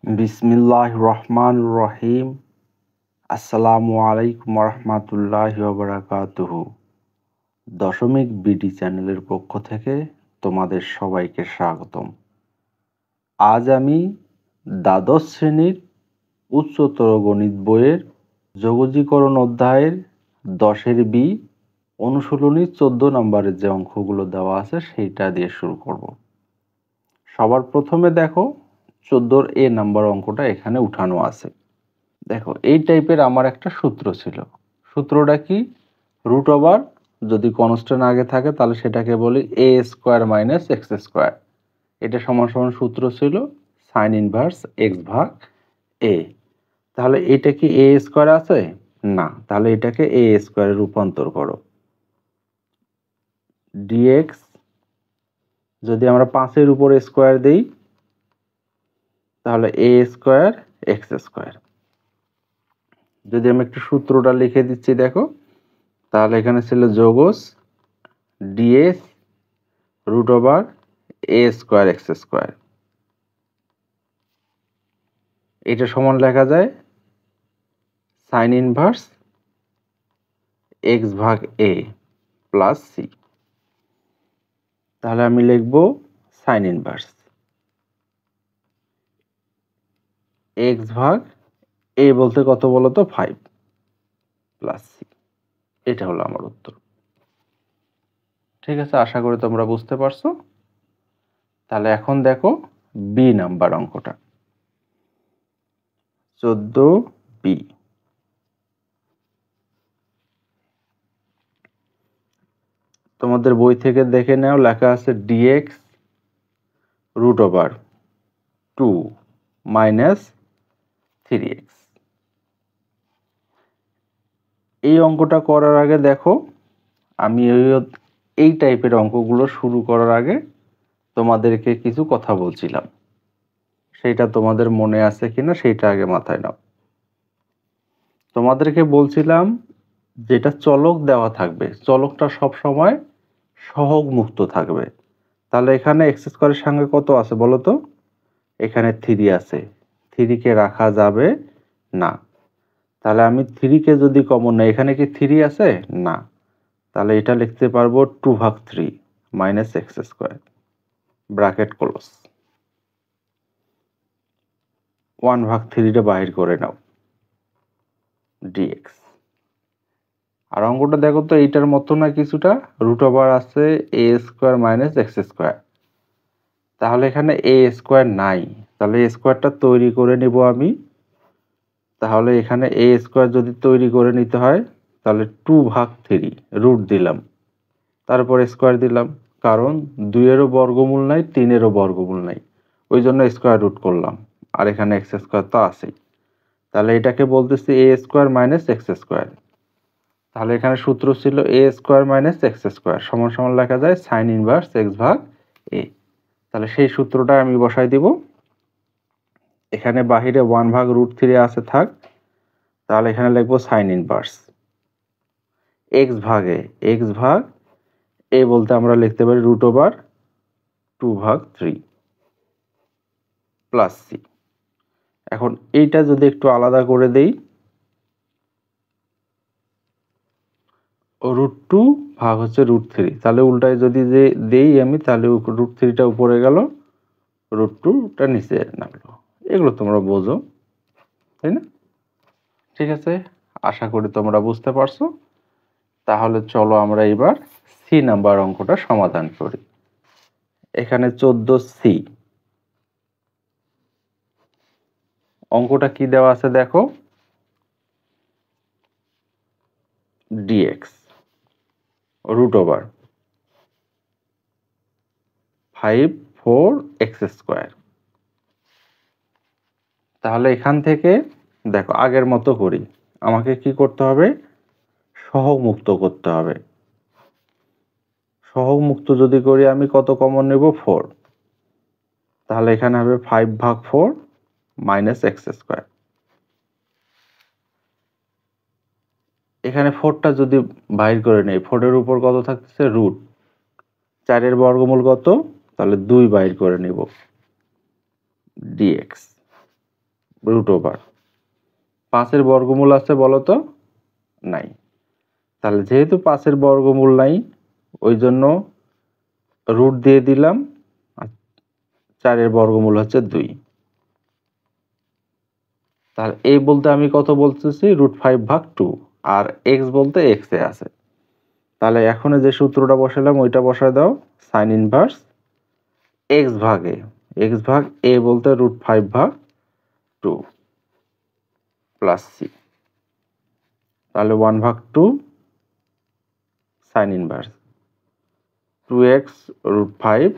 বিসমিল্লাহির রহমানির রহিম। আসসালামু আলাইকুম রহমতুল্লাহি ওয়া বারাকাতুহু। দশমিক বিডি চ্যানেলের পক্ষ থেকে তোমাদের সবাইকে স্বাগতম। আজ আমি দ্বাদশ শ্রেণীর উচ্চতর গণিত বইয়ের যোগজীকরণ অধ্যায়ের 10-এর বি অনুশীলনী 14 নম্বরের যে অঙ্কগুলো দেওয়া আছে সেইটা দিয়ে শুরু করব। সবার প্রথমে দেখো 14-র এ নাম্বার অঙ্কটা এখানে উঠানো আছে। দেখো এই টাইপের আমার একটা সূত্র ছিল। সূত্রটা কি? রুট ওভার যদি কনস্ট্যান্ট আগে থাকে তাহলে সেটাকে বলি এ স্কোয়ার মাইনাস এক্স স্কোয়ার। এটা সমান সমান সূত্র ছিল সাইন ইনভার্স এক্স ভাগ এ। তাহলে এটা কি এ স্কোয়ার আছে? না, তাহলে এটাকে এ স্কোয়ারে রূপান্তর করো। ডিএক্স যদি আমরা 5-এর উপর স্কোয়ার দেই তাহলে এ স্কোয়ার এক্স স্কোয়ার। যদি আমি একটু সূত্রটা লিখে দিচ্ছি দেখো, তাহলে এখানে ছিল যোগস DS root over a square x square. এটা সমান লেখা যায় সাইন ইনভার্স এক্স ভাগ এ প্লাস সি। তাহলে আমি লিখব সাইন ইনভার্স এক্স ভাগ এ বলতে কত বলো তো 5 প্লাস সি। এটা হলো আমার উত্তর। ঠিক আছে, আশা করি তোমরা বুঝতে পারছো। তাহলে এখন দেখো বি নাম্বার অঙ্কটা 14 বি। তোমাদের বই থেকে দেখে নাও, লেখা আছে dx root over 2 minus 3x। এই অঙ্কটা করার আগে দেখো, আমি এই টাইপের অঙ্কগুলো শুরু করার আগে তোমাদেরকে কিছু কথা বলছিলাম, সেইটা তোমাদের মনে আছে কিনা সেইটা আগে মাথায় নাও। তোমাদেরকে বলছিলাম যেটা চলক দেওয়া থাকবে চলকটা সব সময় সহগ মুক্ত থাকবে। তাহলে এখানে এক্স স্কোয়ারের সঙ্গে কত আছে বলো তো? এখানে 3 আছে, 3 কে রাখা যাবে না। তাহলে আমি 3 কে যদি কমন নেই, এখানে কি 3 আছে? না, তাহলে এটা লিখতে পারবো 2 ভাগ 3 minus x square bracket close. 1 ভাগ 3টা বাহির করে নাও ডিএক্স। আর অঙ্কটা দেখো তো এইটার মতো না কিছুটা, রুট ওভার আছে এ স্কোয়ার মাইনাস এক্স স্কোয়ার। তাহলে এখানে এ স্কোয়ার নাই, তাহলে এ স্কোয়ারটা তৈরি করে নিব আমি। তাহলে এখানে এ স্কোয়ার যদি তৈরি করে নিতে হয় তাহলে 2 ভাগ 3 রুট দিলাম, তারপর স্কোয়ার দিলাম, কারণ 2-এরও বর্গমূল নাই 3-এরও বর্গমূল নাই, ওই জন্য স্কোয়ার রুট করলাম। আর এখানে এক্স স্কোয়ার তো আছেই, তাহলে এটাকে বলতেছি এ স্কোয়ার মাইনাস এক্স স্কোয়ার। তাহলে এখানে সূত্র ছিল এ স্কোয়ার মাইনাস এক্স স্কোয়ার সমান সমান লেখা যায় সাইন ইনভার্স এক্স ভাগ এ। তাহলে সেই সূত্রটা আমি বসাই দিব। এখানে বাহিরে 1 ভাগ রুট 3 আছে থাক, তাহলে এখানে লিখবো সাইন ইনভার্স এক্স ভাগে এক্স ভাগ এ বলতে আমরা লিখতে পারি রুট ওভার 2 ভাগ 3 প্লাস সি। এখন এইটা যদি একটু আলাদা করে দেই, রুট 2 ভাগ হচ্ছে রুট 3, তাহলে উল্টায় যদি যে দেই আমি তাহলে রুট 3টা উপরে গেল, রুট 2টা নিচে নামলো। এগুলো তোমরা বোঝো, তাই না? ঠিক আছে, আশা করি তোমরা বুঝতে পারছো। তাহলে চলো আমরা এবার সি নাম্বার অঙ্কটা সমাধান করি। এখানে 14 সি অঙ্কটা কি দেওয়া আছে দেখো, dx root over 5 4 x square. তাহলে এখান থেকে দেখো আগের মতো করি, আমাকে কি করতে হবে? সহগ মুক্ত করতে হবে। সহগ মুক্ত যদি করি আমি কত কমন নেব? 4। তাহলে এখানে হবে 5 ভাগ 4 মাইনাস এক্স স্কোয়ার। এখানে 4টা যদি বাইর করে নেই, 4-এর উপর কত থাকতেছে? রুট 4-এর বর্গমূল কত? তাহলে 2 বাইর করে নেব ডিএক্স। রুট ওভার 5-এর বর্গমূল আছে বলো তো? নাই। তাহলে যেহেতু 5-এর বর্গমূল নাই ওই জন্য রুট দিয়ে দিলাম, আর 4-এর বর্গমূল হচ্ছে 2। তাহলে এই বলতে আমি কত বলতেছি? √5/2, আর এক্স বলতে এক্স এ আছে। তাহলে এখন যে সূত্রটা বসালাম ওইটা বসায় দাও, সাইন ইনভার্স এক্স ভাগে এক্স ভাগ এ বলতে √5/2 প্লাস সি। তাহলে 1/2 সাইন ইনভার্স 2x √5,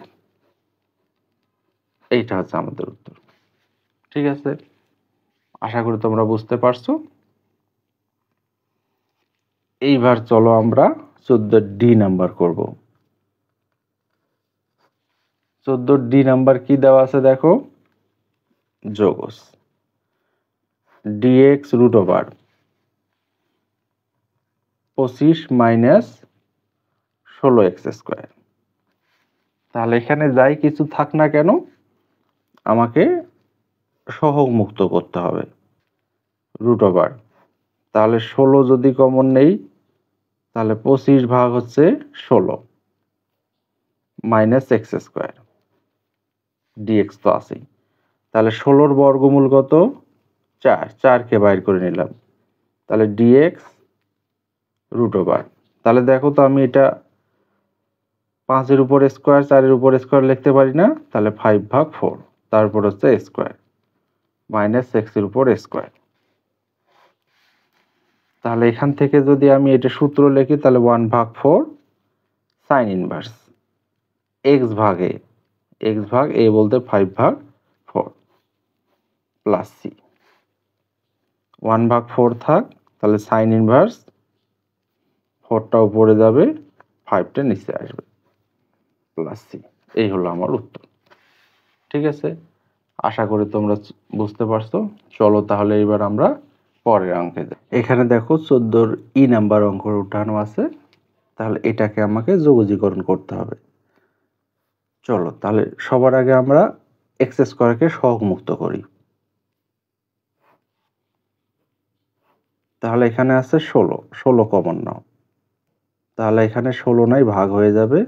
এইটা হচ্ছে আমাদের উত্তর। ঠিক আছে, আশা করি তোমরা বুঝতে পারছো। এইবার চলো আমরা 14D নাম্বার করব। 14D নাম্বার কি দেওয়া আছে দেখো, যোগস dx √25 - 16x²। তাহলে এখানে যাই কিছু থাক না কেন আমাকে সহগ মুক্ত করতে হবে √, তাহলে 16 যদি কমন নেই তাহলে 25 ভাগ হচ্ছে 16 -x², dx তো আছেই। তাহলে 16-র বর্গমূল কত? 4, 4কে বাইর করে নিলাম, তাহলে dx √। তাহলে দেখো তো আমি এটা 5-এর উপর স্কোয়ার 4-এর উপর স্কোয়ার লিখতে পারি না? তাহলে 5/4, তারপর হচ্ছে স্কোয়ার -x-এর উপর স্কোয়ার। তাহলে এখান থেকে যদি আমি এটা সূত্র লিখি তাহলে 1/4 সাইন ইনভার্স x ভাগ a বলতে 5/4 প্লাস সি। 1/4 থাক, তাহলে সাইন ইনভার্স 4টা উপরে যাবে, 5টা নিচে আসবে, প্লাস সি। এই হলো আমার উত্তর। ঠিক আছে, আশা করি তোমরা বুঝতে পারছো। চলো তাহলে এবার আমরা পরের অঙ্কে যাই। এখানে দেখো 14-র ই নাম্বার অঙ্ক উঠানো আছে, তাহলে এটাকে আমাকে যোগজীকরণ করতে হবে। চলো তাহলে সবার আগে আমরা x²কে সহগ মুক্ত করি। তাহলে এখানে আছে 16 কমন নাও, তাহলে এখানে 16 নাই, ভাগ হয়ে যাবে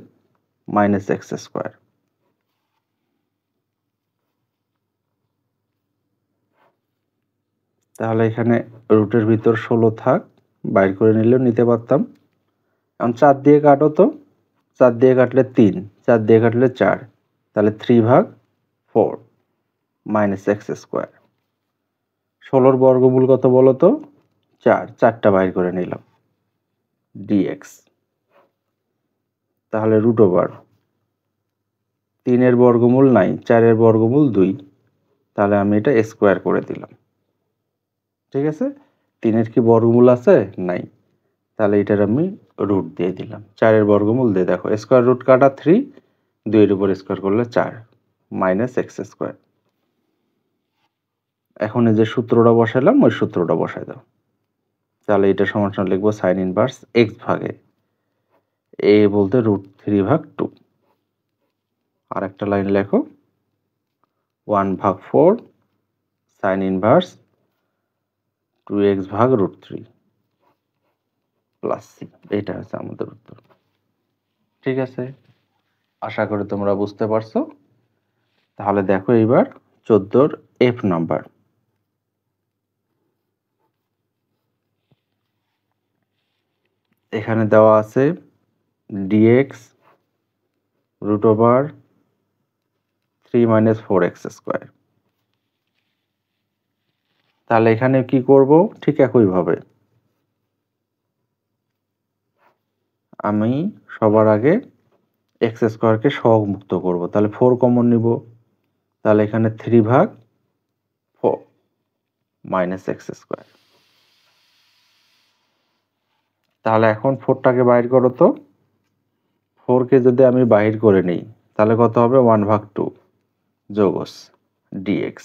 -x²। তাহলে এখানে রুটের ভিতর 16 থাক, বাইর করে নিলেও নিতে পারতাম। এখন 4 দিয়ে কাটো তো, 4 দিয়ে কাটলে 3, 4 দিয়ে কাটলে 4, তাহলে 3/4 -x²। 16-র বর্গমূল কত বলো তো? 4, 4টা বাইর করে নিলাম, dx। তাহলে √, 3-এর বর্গমূল নাই, 4-এর বর্গমূল 2, তাহলে আমি এটা স্কোয়ার করে দিলাম। ঠিক আছে, 3-এর কি বর্গমূল আছে? নাই, তাহলে এটার আমি রুট দিয়ে দিলাম। 4-এর বর্গমূল দিয়ে দেখো, স্কোয়ার রুট কাটা 3, 2-এর উপর স্কোয়ার করলে 4 -x²। এখন এই যে সূত্রটা বসালাম ওই সূত্রটা বসাই দাও। তাহলে এটা সমান সমান লিখবো সাইন ইনভার্স x ভাগে a বলতে √3/2। আর একটা লাইন লেখো 1/4 সাইন ইনভার্স 2x ভাগ √3 প্লাস সি। এইটা হচ্ছে আমাদের উত্তর। ঠিক আছে, আশা করি তোমরা বুঝতে পারছো। তাহলে দেখো এইবার 14-র এফ নাম্বার। এখানে দেওয়া আছে dx √3 - 4x²। তাহলে এখানে কি করব? ঠিক একই ভাবে আমি সবার আগে x²কে সহগ মুক্ত করব। তাহলে 4 কমন নিব, তাহলে এখানে 3/4 -x²। তাহলে এখন 4টাকে বাইর করো তো। 4কে যদি আমি বাহির করে নিই তাহলে কত হবে? 1/2 যোগস dx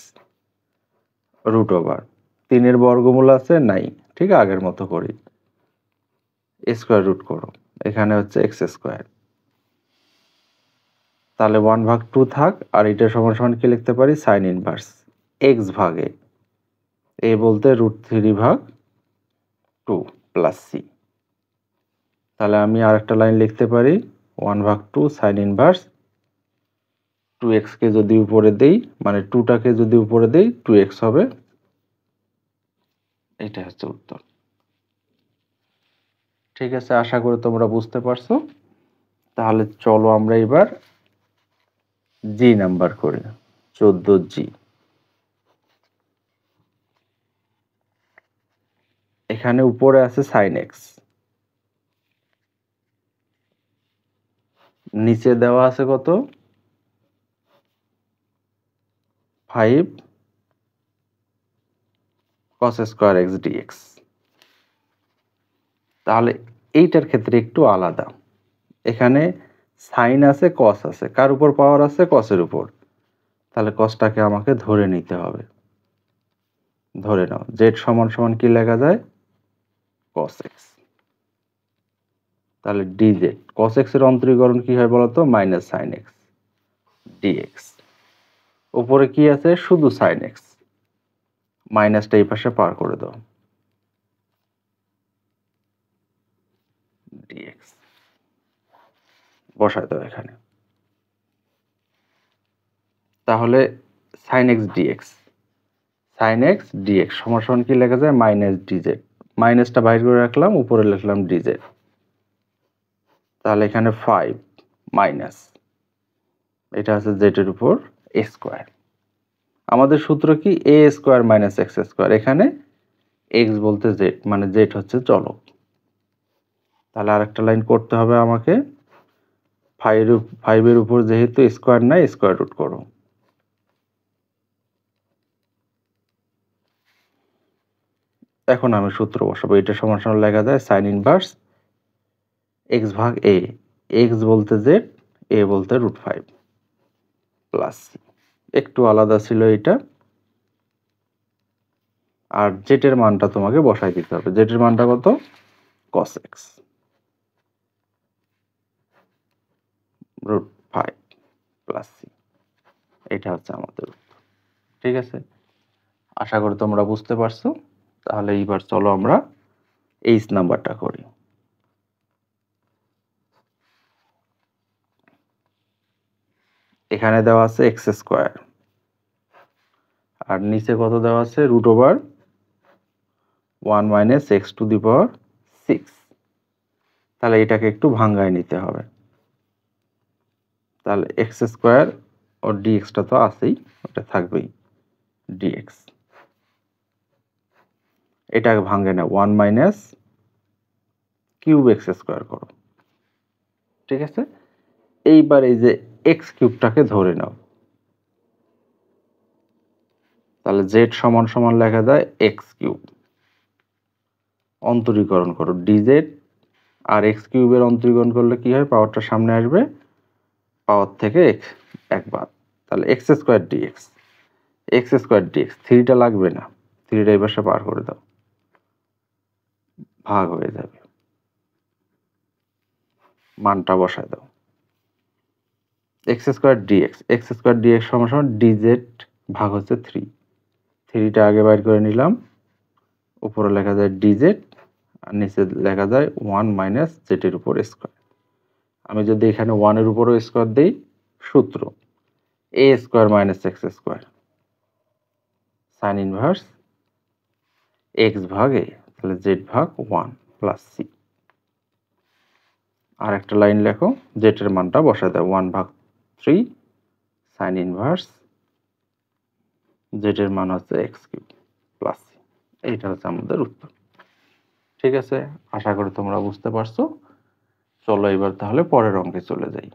√, 3-এর বর্গমূল আছে? নাই, ঠিক আগের মতো করি, স্কোয়ার রুট করো, এখানে হচ্ছে x²। তাহলে 1/2 থাক, আর এটা সমান সমান কি লিখতে পারি? সাইন ইনভার্স x ভাগে এ বলতে √3/2 প্লাস সি। তাহলে আমি আরেকটা লাইন লিখতে পারি 1/2 সাইন ইনভার্স 2x কে যদি উপরে দেই, মানে 2টাকে যদি উপরে দেই 2x হবে। এটা হচ্ছে উত্তর। ঠিক আছে, আশা করি তোমরা বুঝতে পারছো। তাহলে চলো আমরা এবার জি নাম্বার করি, 14G। এখানে উপরে আছে সাইন এক্স, নিচে দেওয়া আছে কত 5 cos স্কয়ার এক্স ডিএক্স। তাহলে এইটার ক্ষেত্রে একটু আলাদা, এখানে সাইন আছে কস আছে, কার উপর পাওয়ার আছে কসের উপর। তাহলে কসটাকে আমাকে ধরে নিতে হবে। ধরে নাও জেড সমান সমান কি লেখা যায় cos x। তাহলে dz cos x এর অন্তরীকরণ কি হয় বলতো মাইনাস সাইন x dx। উপরে কি আছে শুধু সাইন x, মাইনাসটা এই পাশে পার করে দাও dx বসায় দাও এখানে। তাহলে sine x dx, sine x dx সমান সমান কি লেখা যায় মাইনাস dz। মাইনাসটা বাইরে করে রাখলাম, উপরে লিখলাম dz। তাহলে এখানে 5 মাইনাস এটা আছে z এর উপর a স্কয়ার। আমাদের সূত্র কি a square minus x square. এখানে x বলতে z, মানে z হচ্ছে চলক। তাহলে আরেকটা লাইন করতে হবে আমাকে, 5 এর উপর যেহেতু স্কয়ার নাই স্কয়ার রুট করো। এখন আমি সূত্র বসাবো। এটা সমান সমান লেখা যায় সাইন ইনভার্স x ভাগ a, x বলতে z, a বলতে √5 প্লাস c। একটু আলাদা ছিল এটা। আর z এর মানটা তোমাকে বসাই দিতে হবে। z এর মানটা কত cos x √5 প্লাস c। এটা হচ্ছে আমাদের উত্তর। ঠিক আছে, আশা করি তোমরা বুঝতে পারছো। তাহলে এইবার চলো আমরা এইচ নাম্বারটা করি। এখানে দেওয়া আছে এক্স স্কয়ার, আর নিচে কত দেওয়া আছে √1 মাইনাস এক্স টু দি পাওয়ার 6। তাহলে এটাকে একটু ভাঙ্গায় নিতে হবে। তাহলে এক্স স্কয়ার ও ডিএক্সটা তো আছেই, ওটা থাকবেই ডিএক্স। এটাকে ভাঙ্গে না 1 মাইনাস কিউব এক্স স্কয়ার করো। ঠিক আছে, এইবার এই যে এক্স কিউবটাকে ধরে নাও। তাহলে জেড সমান সমান লেখা যায় এক্স কিউব। অন্তরীকরণ করো ডিজেড আর এক্স কিউবের অন্তরীকরণ করলে কি হয় পাওয়ারটা সামনে আসবে, পাওয়ার থেকে এক বাদ। তাহলে x square dx, x square dx, 3টা লাগবে না, 3টা এই পাশে পার করে দাও, ভাগ হয়ে যাবে, মানটা বসায় দাও। X square dx, x square dx সমান সমান ডিজেড ভাগ হচ্ছে 3, 3টা আগে বাইর করে নিলাম। উপরে লেখা যায় ডিজেড আর নিচে লেখা যায় 1 মাইনাস জেড এর উপর স্কয়ার। আমি যদি এখানে 1 এর উপরও স্কয়ার দেই, সূত্র a square minus x square sine inverse x ভাগ a, তাহলে জেড ভাগ 1 প্লাস সি। আর একটা লাইন লেখো, জেড এর মানটা বসায় দাও 1/3 সাইন ইনভার্স জেড এর মান হচ্ছে এক্স কিউব প্লাস সি। এইটা হচ্ছে আমাদের উত্তর। ঠিক আছে, আশা করি তোমরা বুঝতে পারছো। চলো এবার তাহলে পরের অঙ্কে চলে যাই।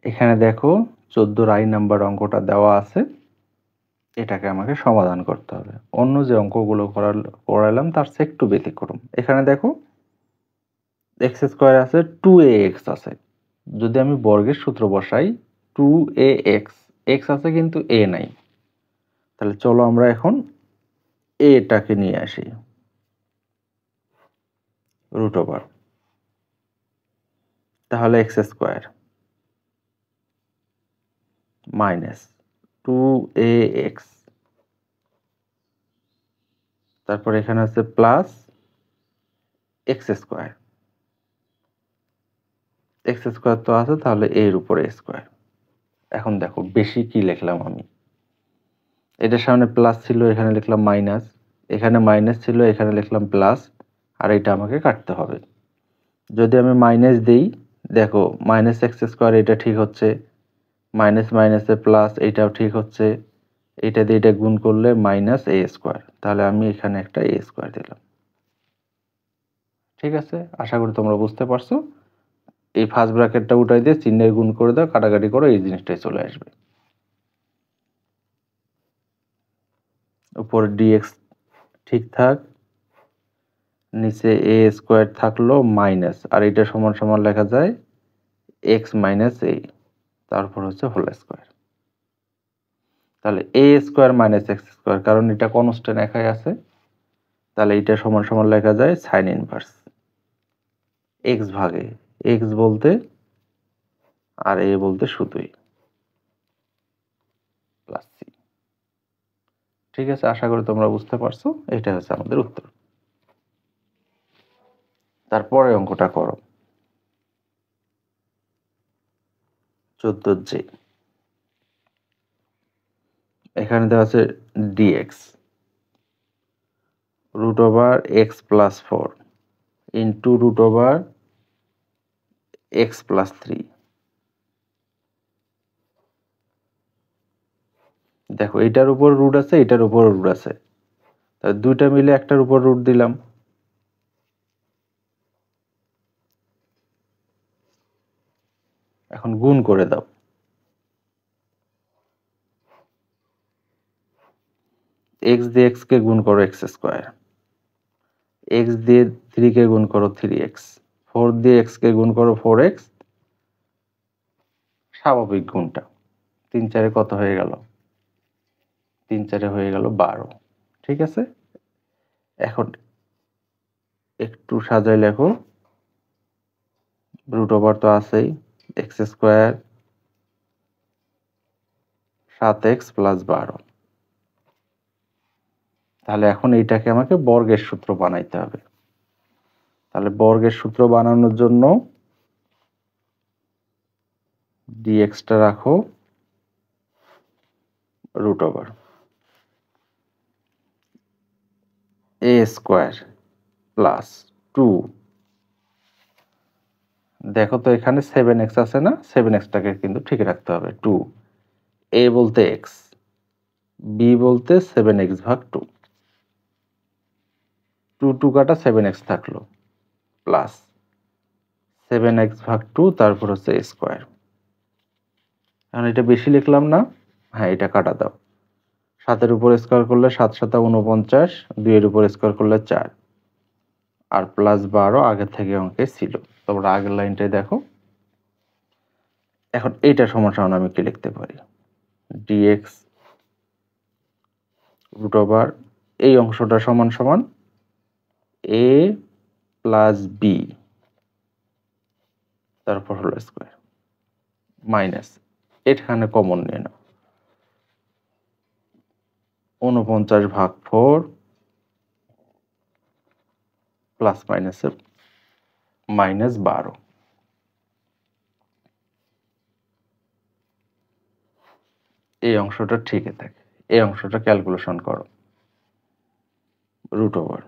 এখানে দেখো 14 আই নাম্বার অঙ্কটা দেওয়া আছে। এটাকে আমাকে সমাধান করতে হবে। অন্য যে অঙ্কগুলো করালাম তার চেয়ে একটু ব্যতিক্রম। এখানে দেখো এক্স স্কয়ার আছে, 2ax আছে। যদি আমি বর্গের সূত্র বসাই 2ax, x আছে কিন্তু a নাই। তাহলে চলো আমরা এখন এটাকে নিয়ে আসি √, তাহলে এক্স স্কয়ার মাইনাস 2ax তারপর এখানে আছে plus x square, x square তো আছে, তাহলে এর উপরে স্কোয়ার। এখন দেখো বেশি কি লিখলাম আমি, এটার সামনে প্লাস ছিল এখানে লিখলাম মাইনাস, এখানে মাইনাস ছিল এখানে লিখলাম প্লাস, আর এটা আমাকে কাটতে হবে। যদি আমি মাইনাস দিই, দেখো মাইনাস এক্স স্কোয়ার এটা ঠিক হচ্ছে, মাইনাস মাইনাসে প্লাস এটাও ঠিক হচ্ছে, এটা দিয়ে এটা গুণ করলে মাইনাস এ স্কোয়ার, তাহলে আমি এখানে একটা এ স্কোয়ার দিলাম। ঠিক আছে, আশা করি তোমরা বুঝতে পারছো। এই ফার্স্ট ব্র্যাকেটটা উঠাই দিয়ে চিহ্নের গুণ করে দাও, কাটাকাটি করো, এই জিনিসটাই চলে আসবে। উপরে ডিএক্স ঠিক থাক, নিচে এ স্কোয়ার থাকলো মাইনাস, আর এটা সমান সমান লেখা যায় এক্স মাইনাস এ, তারপর হচ্ছে হোল স্কোয়ার। তাহলে এ স্কোয়ার মাইনাস এক্স স্কোয়ার, কারণ এটা কনস্ট্যান্ট একাই আছে, তাহলে এটা সমান সমান লেখা যায় সাইন ইনভার্স এক্স ভাগে, এক্স বলতে আর এ বলতে শুধুই প্লাস সি। ঠিক আছে, আশা করি তোমরা বুঝতে পারছো, এটা হচ্ছে আমাদের উত্তর। তারপরে অঙ্কটা করো 14 জি। এখানে দেওয়া আছে dx root over x plus 4 into root over x plus 3। দেখো এটার উপর রুট আছে, এটার উপর রুট আছে, তাহলে দুইটা মিলে একটার উপর রুট দিলাম। এখন গুণ করে দাও, এক্স দিয়ে এক্স কে গুণ করো এক্স স্কোয়ার, এক্স দিয়ে 3 কে গুণ করো 3x, 4 দিয়ে এক্স কে গুণ করো 4x, স্বাভাবিক গুণটা 3 4 কত হয়ে গেল, 3 4 হয়ে গেল 12। ঠিক আছে, এখন একটু সাজাই লেখো, রুট ওভার তো আছেই, এক্স স্কোয়ার 7x প্লাস 12। তাহলে এখন এইটাকে আমাকে বর্গের সূত্র বানাইতে হবে। তাহলে বর্গের সূত্র বানানোর জন্য ডিএক্সটা রাখো root over a square plus 2, দেখো তো এখানে 7x আছে না, 7xটাকে কিন্তু ঠিক রাখতে হবে, 2, এ বলতে x, বি বলতে 7x ভাগ 2, 2 2 কাটা 7x থাকলো, প্লাস 7x ভাগ 2, তারপর হচ্ছে স্কোয়ার। এখন এটা বেশি লিখলাম না, হ্যাঁ এটা কাটা দাও, 7 এর উপর স্কোয়ার করলে 7 7 49, 2 এর উপর স্কোয়ার করলে 4, আর প্লাস 12 আগে থেকে অঙ্কে ছিল। তোমরা আগের লাইনটাই দেখো। এখন এইটা সমান সমান আমি কি লিখতে পারি, ডিএক্স রুট ওভার এই অংশটা সমান সমান এ প্লাস বি, তারপর হলো স্কোয়ার, মাইনাস এখানে কমন নিয়ে নাও, 49 ভাগ 4 প্লাস মাইনাসে মাইনাস 12। এই অংশটা ঠিকই থাকে, এই অংশটা ক্যালকুলেশন করো, রুট ওভার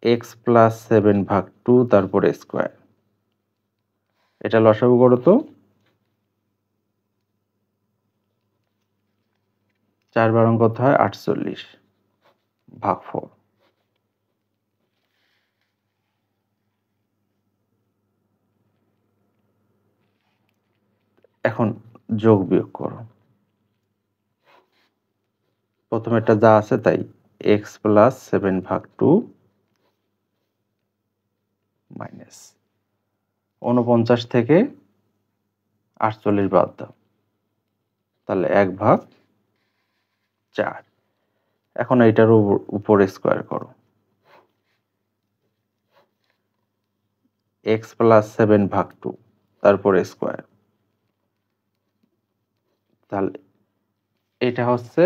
এক্স প্লাস 7 ভাগ 2 তারপরে স্কোয়ার, এটা লসাগু করো তো, 4 বারং কত হয় 48 ভাগ 4, এখন যোগ বিয়োগ করো, প্রথমে এটা যা আছে তাই, এক্স প্লাস 7 ভাগ 2 মাইনাস 49 থেকে 48 বাদ দাও, তাহলে 1 ভাগ 4। এখন এইটার উপর স্কোয়ার করো, এক্স প্লাস 7 ভাগ 2 তারপরে স্কোয়ার, তাহলে এটা হচ্ছে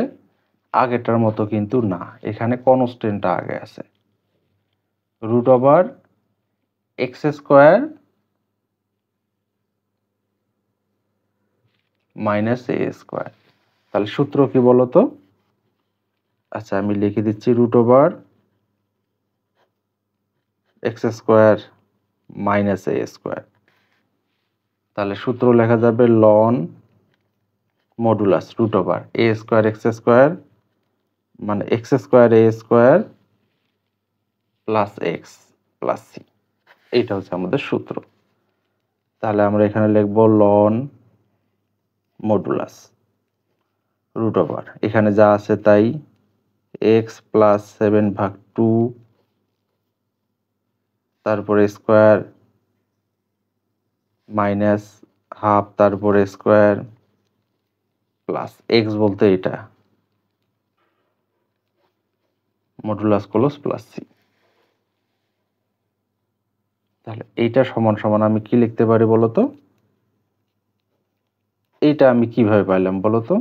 আগেরটার মতো কিন্তু না, এখানে কনস্ট্যান্টটা আগে আছে, root over x square minus a square. তাহলে সূত্র কি বলতো? আচ্ছা আমি লিখে দিচ্ছি, root over x square minus a square. তাহলে সূত্র লেখা যাবে লন modulus root over a square x square মানে x square a square plus x plus c. এইটা হচ্ছে আমাদের সূত্র। তাহলে আমরা এখানে লিখব লন মডুলাস রুট ওভার, এখানে যা আছে তাই, এক্স প্লাস 7/2 তারপরে স্কোয়ার মাইনাস হাফ তারপরে স্কোয়ার প্লাস এক্স বলতে এটা মডুলাস ক্লোজ প্লাস সি। তাহলে এইটা সমান সমান আমি কি লিখতে পারি বলতো? এইটা আমি কিভাবে পাইলাম বলতো?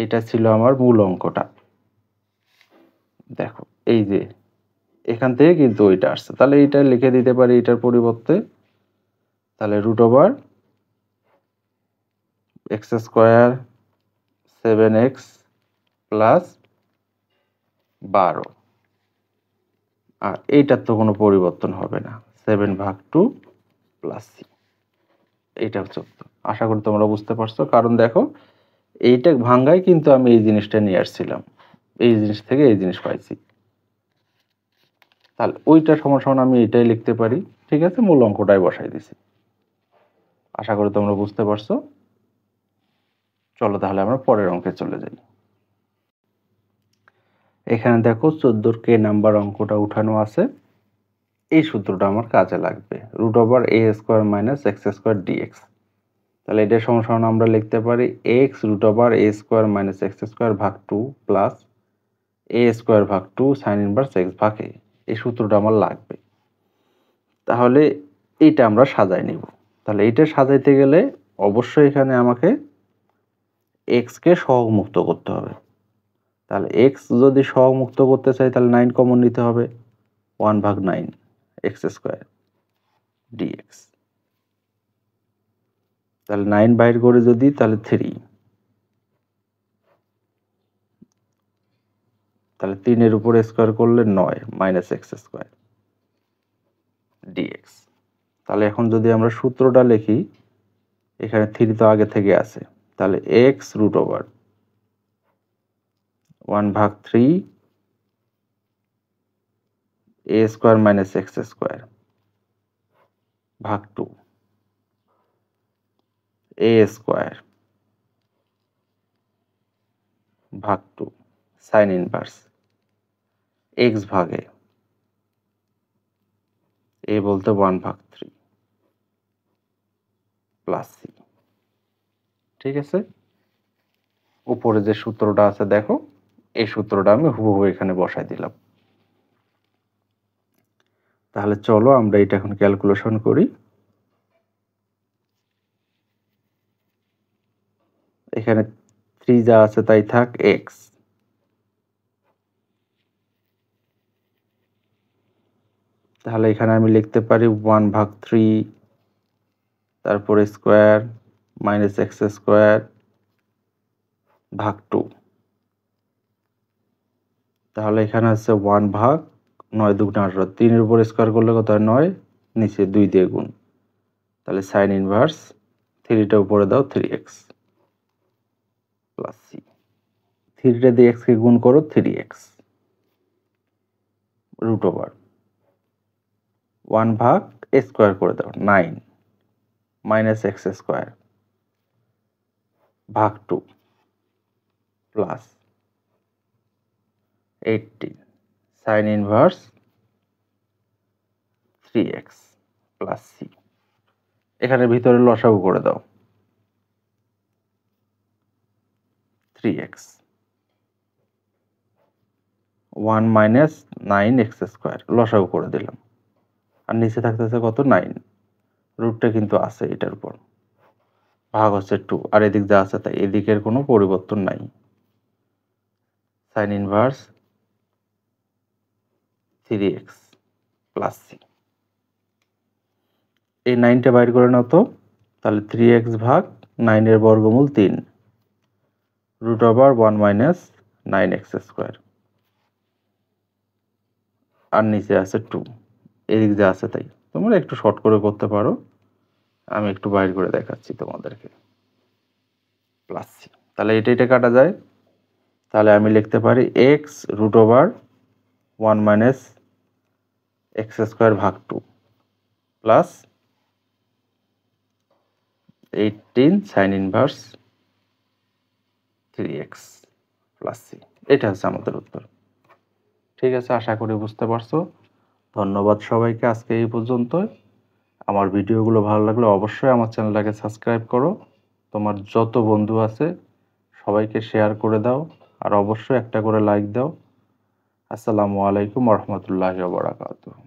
এটা ছিল আমার মূল অঙ্কটা, দেখো এই যে এখান থেকে কিন্তু ওইটা আসছে, তাহলে এইটা লিখে দিতে পারি এটার পরিবর্তে। তাহলে root over x square 7x plus 12, আর এইটার তো কোনো পরিবর্তন হবে না, 7/2 প্লাস সি। এইটা হচ্ছে উত্তর। আশা করি তোমরা বুঝতে পারছো, কারণ দেখো এইটা ভাঙ্গাই কিন্তু আমি এই জিনিসটা নিয়ে আসছিলাম, এই জিনিস থেকে এই জিনিস পাইছি। তাহলে ওইটা সমান সমান আমি এটাই লিখতে পারি, ঠিক আছে, মূল অঙ্কটাই বসাই দিছি। আশা করি তোমরা বুঝতে পারছো। চলো তাহলে আমরা পরের অঙ্কে চলে যাই। এখানে দেখো 14 কে নাম্বার অঙ্কটা উঠানো আছে। এই সূত্রটা আমার কাজে লাগবে, root over a square minus x square dx. তাহলে এটা সমান সমান আমরা লিখতে পারি x root over a square minus x square ভাগ 2 প্লাস এ স্কোয়ার ভাগ 2 সাইন ইনভার্স এক্স ভাগ এ। এই সূত্রটা আমার লাগবে। তাহলে এইটা আমরা সাজাই নিব। তাহলে এইটা সাজাইতে গেলে অবশ্যই এখানে আমাকে এক্স কে সহগ মুক্ত করতে হবে। তাহলে এক্স যদি সহগ মুক্ত করতে চাই তাহলে 9 কমন নিতে হবে, 1/9 এক্স স্কোয়ার ডিএক্স। তাহলে 9 বাইর করে যদি তাহলে 3, তাহলে 3 এর উপরে স্কোয়ার করলে 9 মাইনাস এক্স স্কোয়ার ডিএক্স। তাহলে এখন যদি আমরা সূত্রটা লিখি, এখানে 3 তো আগে থেকে আছে, তাহলে এক্স রুট ওভার 1/3 এ স্কোয়ার মাইনাস এক্স স্কোয়ার ভাগ 2 এ স্কোয়ার ভাগ 2 সাইন ইনভার্স এক্স ভাগে এ বলতে 1/3 প্লাস সি। ঠিক আছে, উপরে যে সূত্রটা আছে দেখো, এই সূত্রটা আমি হুবহু এখানে বসাই দিলাম। তাহলে চলো আমরা এটা এখন ক্যালকুলেশন করি। এখানে 3 যা আছে তাই থাক, এক্স, তাহলে এখানে আমি লিখতে পারি 1/3 তারপরে স্কোয়ার মাইনাস এক্স স্কোয়ার ভাগ 2। তাহলে এখানে আছে 1/9×18, 3 এর উপর স্কোয়ার করলে কত হয় 9, নিচে 2 দিয়ে গুণ, তাহলে সাইন ইনভার্স 3টা উপরে দাও 3x প্লাস সি। 3টা দিয়ে x কে গুণ করো 3x রুট ওভার 1 স্কোয়ার করে দাও 9 মাইনাস এক্স স্কোয়ার ভাগ 2 plus 18 sine inverse 3x plus c. এখানে ভিতরে লসাগু করে দাও 3x 1 মাইনাস 9x স্কোয়ার লসাগু করে দিলাম, আর নিচে থাকতেছে কত 9, রুটটা কিন্তু আছে এটার উপর, ভাগ হচ্ছে 2, আর এদিক যা আছে তাই, এদিকের কোনো পরিবর্তন নাই। Sine inverse 3x plus c. এই 9টা বাইর করে নাও তো, তাহলে 3x ভাগ 9 এর বর্গমূল 3 root over 1 minus 9x square, আর নিচে আছে 2, এদিক যা আছে তাই। তোমরা একটু শর্ট করে করতে পারো, আমি একটু বাইর করে দেখাচ্ছি তোমাদেরকে। প্লাস সি, তাহলে এটা কাটা যায়, তাহলে আমি লিখতে পারি x root over 1 minus x square ভাগ 2 plus 18 sine inverse 3x plus c. এটা হচ্ছে আমাদের উত্তর। ঠিক আছে, আশা করি বুঝতে পারছো। ধন্যবাদ সবাইকে, আজকে এই পর্যন্ত। আমার ভিডিওগুলো ভালো লাগলে অবশ্যই আমার চ্যানেলটাকে সাবস্ক্রাইব করো, তোমার যত বন্ধু আছে সবাইকে শেয়ার করে দাও, আর অবশ্যই একটা করে লাইক দাও। আসসালামু আলাইকুম ওয়া রাহমাতুল্লাহি ওয়া বারাকাতুহু।